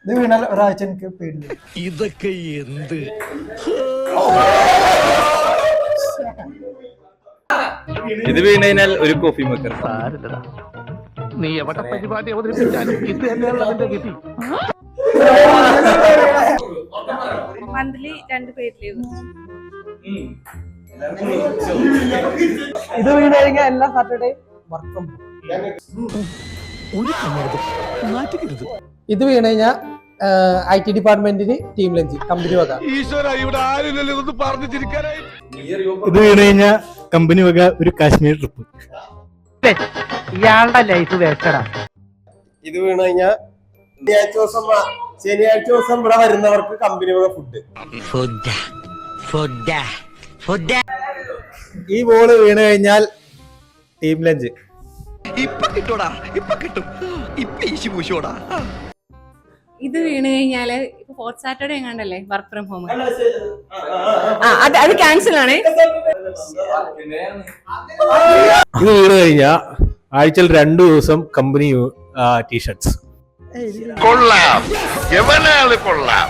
ഇത് വീണാൽ ഒരാഴ്ച എനിക്ക് പേടില്ല. ഇതൊക്കെ എന്ത് ഇത് വീണ് കഴിഞ്ഞാൽ ഒരു കോഫി മേക്കർ. നീ എവിടെ പരിപാടി അവതരിപ്പിച്ചാലും ഇത് തന്നെയുള്ള നിന്റെ വിധി. മന്ത്ലി 2 പേര് ലീവ്. ഇത് വീണ് കഴിഞ്ഞാൽ എല്ലാ സാറ്റർഡേയും വർക്ക് ഫ്രം ഒരു സമ്മർദ്ദം നാട്ടിക്കരുത്. ഇത് വീണ് കഴിഞ്ഞാൽ IT ഡിപ്പാർട്ട്മെന്റിന് ടീം ലഞ്ച് കമ്പനി വക. ഈശ്വര ഇവിടെ ആരില്ലല്ലോ ഇതൊന്ന് പറഞ്ഞു ചിരിക്കാനായി. ഇത് വീണ് കഴിഞ്ഞാൽ കമ്പനി വക ഒരു കാശ്മീർ ട്രിപ്പ്. ഇയാളുടെ ലൈഫ് വേസ്റ്റഡാ. ഇത് വീണ് കഴിഞ്ഞാൽ ശനിയാഴ്ച ദിവസം ഇവിടെ വരുന്നവർക്ക് കമ്പനി വക ഫുഡ്. ഈ ബോള് വീണ് കഴിഞ്ഞാൽ ടീം ലഞ്ച്. ഇപ്പൊ കിട്ടൂടാ, ഇപ്പൊ കിട്ടും, ഇപ്പൊ ഈശി പൂശോടാ. ഇത് വീണ് കഴിഞ്ഞാല് ഇപ്പൊ 4th സാറ്റർഡേ എങ്ങാണ്ടല്ലേ വർക്ക് ഫ്രം ഹോം. അത് ക്യാൻസൽ ആണ്. ഇത് വീണ് കഴിഞ്ഞാൽ ആഴ്ചയിൽ 2 ദിവസം കമ്പനി ടീഷർട്സ്. കൊള്ളാം, എവനാള് കൊള്ളാം.